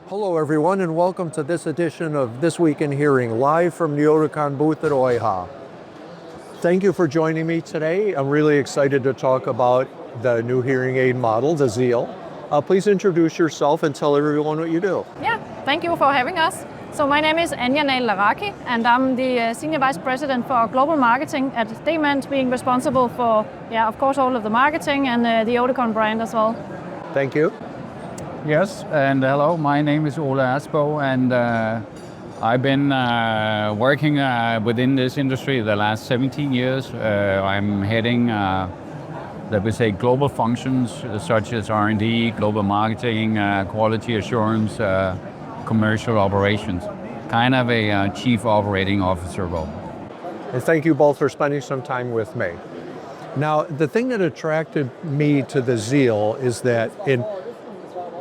Hello everyone and welcome to this edition of This Week in Hearing, live from the Oticon booth at EUHA. Thank you for joining me today. I'm really excited to talk about the new hearing aid model, the Zeal. Please introduce yourself and tell everyone what you do. Yeah, thank you for having us. So my name is Anja Nagel L'Harraki and I'm the Senior Vice President for Global Marketing at Demant, being responsible for, of course, all of the marketing and the Oticon brand as well. Thank you. Yes, and hello, my name is Ole Asboe, and I've been working within this industry the last 17 years. I'm heading, let me say, global functions such as R&D, global marketing, quality assurance, commercial operations, kind of a chief operating officer role. And thank you both for spending some time with me. Now, the thing that attracted me to the Zeal is that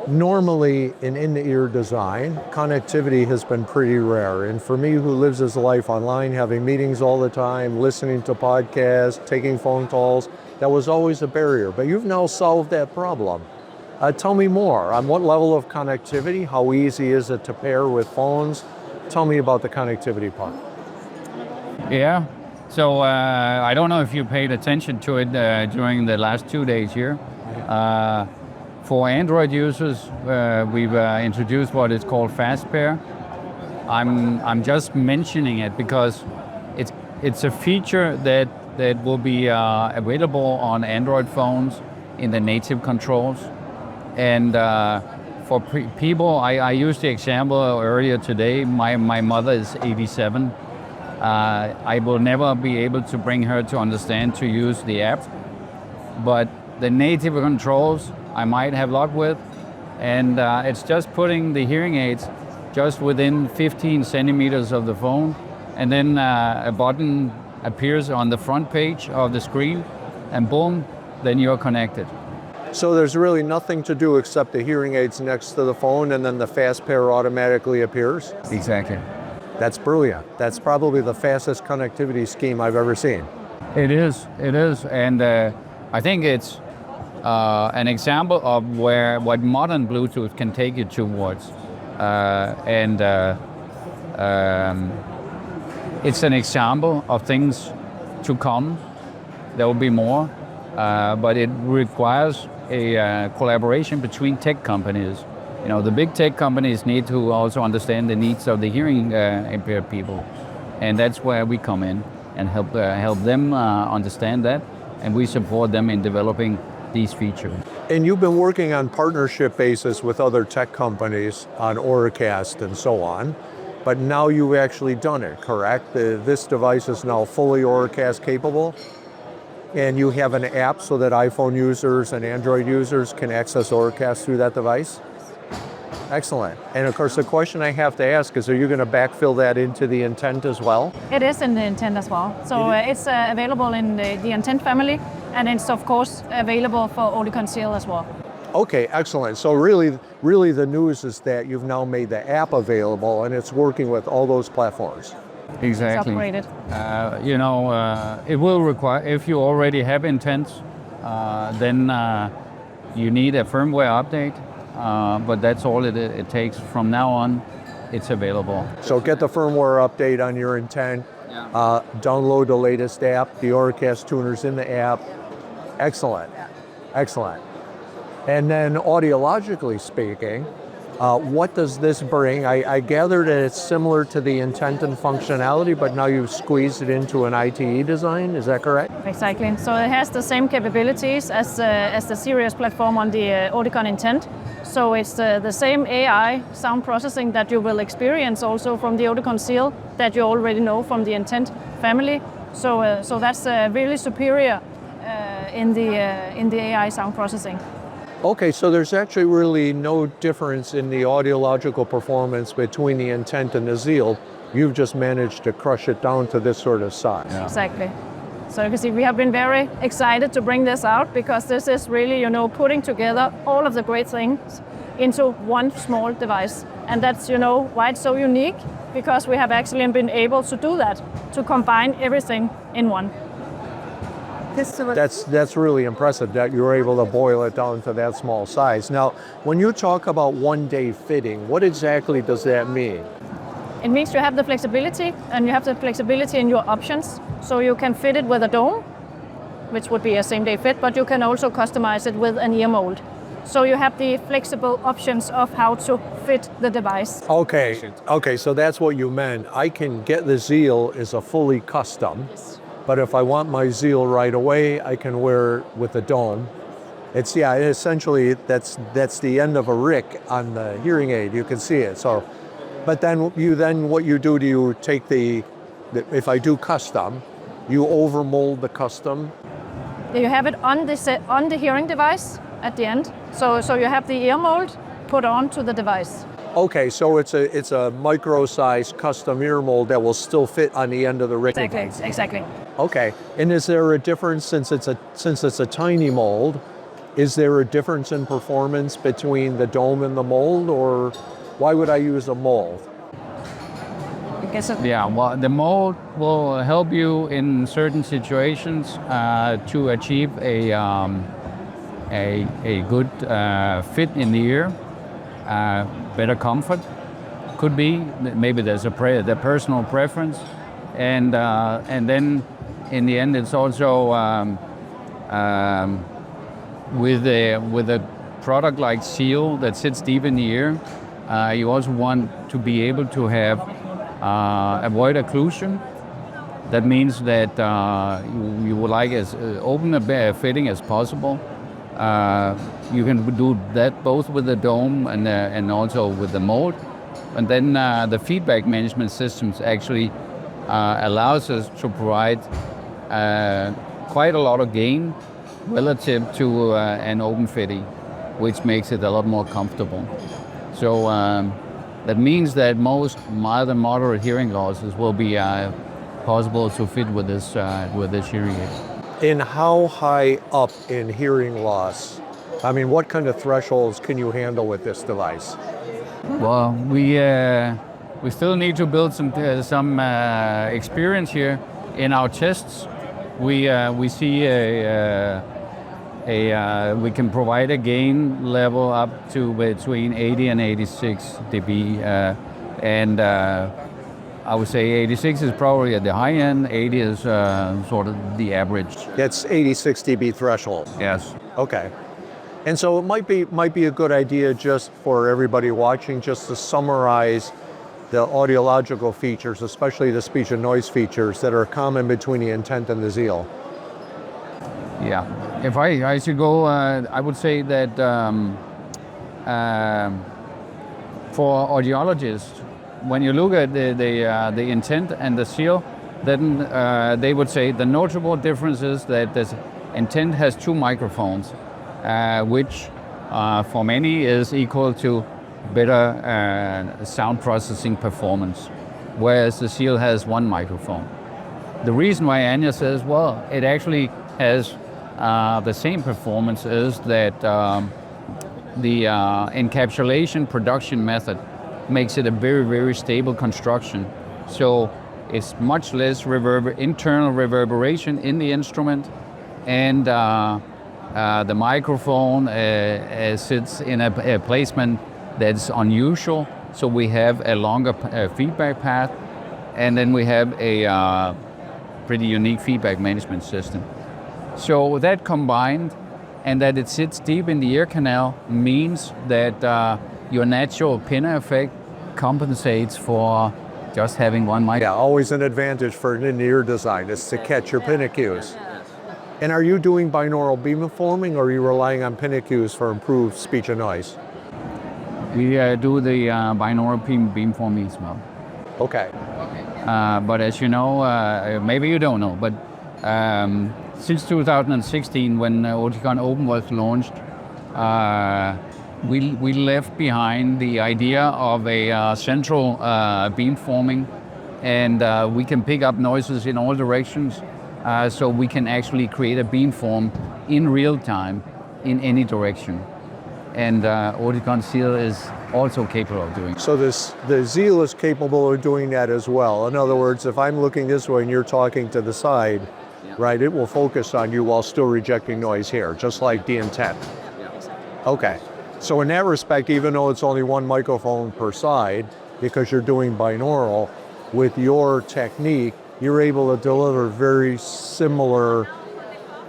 normally in in-the-ear design, connectivity has been pretty rare. And for me, who lives his life online, having meetings all the time, listening to podcasts, taking phone calls, that was always a barrier. But you've now solved that problem. Tell me more on what level of connectivity, how easy is it to pair with phones? Tell me about the connectivity part. Yeah, so I don't know if you paid attention to it during the last 2 days here. For Android users, we've introduced what is called Fast Pair. I'm just mentioning it because it's a feature that will be available on Android phones in the native controls. And for people, I used the example earlier today. My mother is 87. I will never be able to bring her to understand to use the app, but the native controls I might have luck with, and it's just putting the hearing aids just within 15 centimeters of the phone, and then a button appears on the front page of the screen, and boom, then you're connected. So there's really nothing to do except the hearing aids next to the phone, and then the Fast Pair automatically appears? Exactly. That's brilliant. That's probably the fastest connectivity scheme I've ever seen. It is, and I think it's an example of what modern Bluetooth can take you towards. It's an example of things to come. There will be more, but it requires a collaboration between tech companies. You know, the big tech companies need to also understand the needs of the hearing impaired people. And that's where we come in and help them understand that, and we support them in developing these features. And you've been working on partnership basis with other tech companies on Auracast and so on, but now you've actually done it, correct? This device is now fully Auracast capable, and you have an app so that iPhone users and Android users can access Auracast through that device? Excellent. And of course, the question I have to ask is, are you going to backfill that into the Intent as well? It is in the Intent as well. So it's available in the Intent family, and it's of course available for Oticon Zeal as well. Okay, excellent. So really the news is that you've now made the app available and it's working with all those platforms. Exactly. It's upgraded. It will require, if you already have Intent, then you need a firmware update. But that's all it takes. From now on, it's available. So get the firmware update on your Intent, download the latest app, the Auracast tuner's in the app. Excellent, excellent. And then audiologically speaking, what does this bring? I gather that it's similar to the Intent and functionality, but now you've squeezed it into an ITE design, is that correct? Exactly. So it has the same capabilities as the Sirius platform on the Oticon Intent. So it's the same AI sound processing that you will experience also from the Oticon Zeal that you already know from the Intent family. So that's really superior in the AI sound processing. Okay, so there's actually really no difference in the audiological performance between the Intent and the Zeal. You've just managed to crush it down to this sort of size. Yeah. Exactly. So you can see we have been very excited to bring this out because this is really, putting together all of the great things into one small device. And that's, why it's so unique, because we have actually been able to do that, to combine everything in one. That's really impressive that you're able to boil it down to that small size. Now, when you talk about 1-day fitting, what exactly does that mean? It means you have the flexibility, and you have the flexibility in your options. So you can fit it with a dome, which would be a same-day fit, but you can also customize it with an earmold. So you have the flexible options of how to fit the device. Okay, so that's what you meant. I can get the Zeal as a fully custom, but if I want my Zeal right away, I can wear it with a dome. It's essentially that's the end of a rick on the hearing aid. You can see it. So, but then what you do you take if I do custom, you overmold the custom. You have it on the hearing device at the end. So you have the earmold put onto the device. Okay, so it's a micro-sized custom ear mold that will still fit on the end of the rick. Exactly. Okay, and is there a difference since it's a tiny mold? Is there a difference in performance between the dome and the mold, or why would I use a mold? Yeah, well, the mold will help you in certain situations to achieve a good fit in the ear, better comfort. Could be maybe there's the personal preference, and then in the end it's also with a product like Zeal that sits deep in the ear. You also want to be able to have avoid occlusion. That means that you would like as open a fitting as possible. You can do that both with the dome and also with the mold. And then the feedback management systems actually allows us to provide quite a lot of gain relative to an open fitting, which makes it a lot more comfortable. So that means that most mild and moderate hearing losses will be possible to fit with this hearing aid. And how high up in hearing loss? I mean, what kind of thresholds can you handle with this device? Well, we still need to build some experience here. In our tests, we see we can provide a gain level up to between 80 and 86 dB, and I would say 86 is probably at the high end, 80 is sort of the average. That's 86 dB threshold. Yes. Okay. And so it might be a good idea just for everybody watching just to summarize the audiological features, especially the speech and noise features that are common between the Intent and the Zeal. Yeah. If I should go, I would say that for audiologists, when you look at the Intent and the Zeal, then they would say the notable difference is that the Intent has 2 microphones, which for many is equal to better sound processing performance, whereas the Zeal has 1 microphone. The reason why Anja says, well, it actually has the same performance is that the encapsulation production method makes it a very, very stable construction. So it's much less internal reverberation in the instrument, and the microphone sits in a placement that's unusual. So we have a longer feedback path, and then we have a pretty unique feedback management system. So that combined, and that it sits deep in the ear canal, means that your natural pinna effect compensates for just having 1 mic. Yeah, always an advantage for an in-ear design is to catch your pinna cues. And are you doing binaural beamforming, or are you relying on pinna cues for improved speech and noise? We do the binaural beamforming as well. Okay. But as you know, maybe you don't know, but since 2016, when Oticon Open was launched, we left behind the idea of a central beamforming, and we can pick up noises in all directions, so we can actually create a beamform in real time in any direction. And Oticon Zeal is also capable of doing. So the Zeal is capable of doing that as well. In other words, if I'm looking this way and you're talking to the side, right? It will focus on you while still rejecting noise here, just like the Intent. Okay. So in that respect, even though it's only one microphone per side, because you're doing binaural, with your technique, you're able to deliver very similar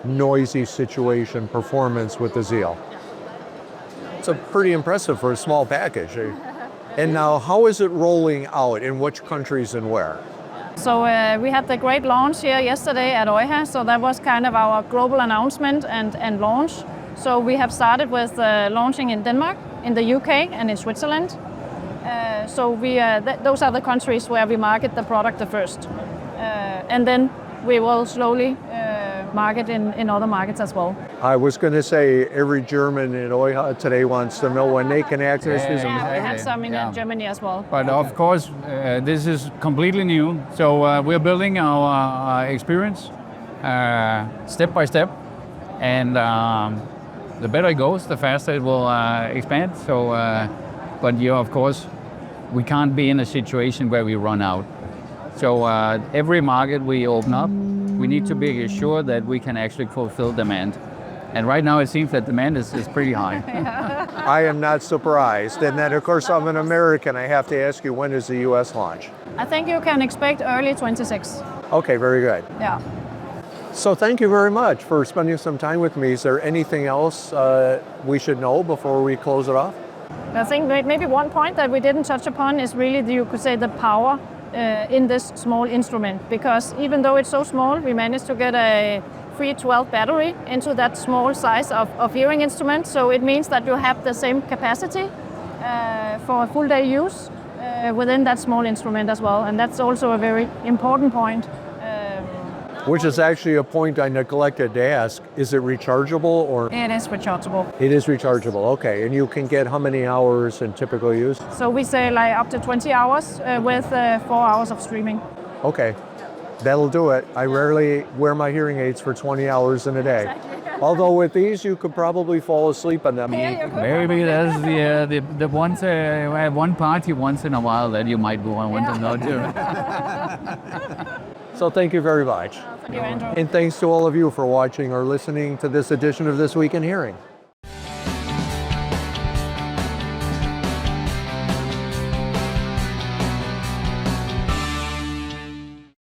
noisy situation performance with the Zeal. It's pretty impressive for a small package. And now, how is it rolling out? In which countries and where? So we had the great launch here yesterday at EUHA, so that was kind of our global announcement and launch. So we have started with launching in Denmark, in the UK, and in Switzerland. So those are the countries where we market the product the first. And then we will slowly market in other markets as well. I was going to say every German in EUHA today wants to know when they can access this. Yeah, we have some in Germany as well. But of course, this is completely new. So we're building our experience step by step. And the better it goes, the faster it will expand. So, but of course, we can't be in a situation where we run out. So every market we open up, we need to be sure that we can actually fulfill demand. And right now it seems that demand is pretty high. I am not surprised. And then of course I'm an American. I have to ask you, when is the US launch? I think you can expect early 26. Okay, very good. Yeah. So thank you very much for spending some time with me. Is there anything else we should know before we close it off? I think maybe one point that we didn't touch upon is really, you could say, the power in this small instrument, because even though it's so small, we managed to get a 312 battery into that small size of hearing instrument. So it means that you have the same capacity for full day use within that small instrument as well. And that's also a very important point. Which is actually a point I neglected to ask. Is it rechargeable or? It is rechargeable. It is rechargeable, okay. And you can get how many hours in typical use? So we say like up to 20 hours with 4 hours of streaming. Okay, that'll do it. I rarely wear my hearing aids for 20 hours in a day. Although with these, you could probably fall asleep on them. Maybe that's the one party once in a while that you might want to know too. So thank you very much. Thank you, Andrew. And thanks to all of you for watching or listening to this edition of This Week in Hearing.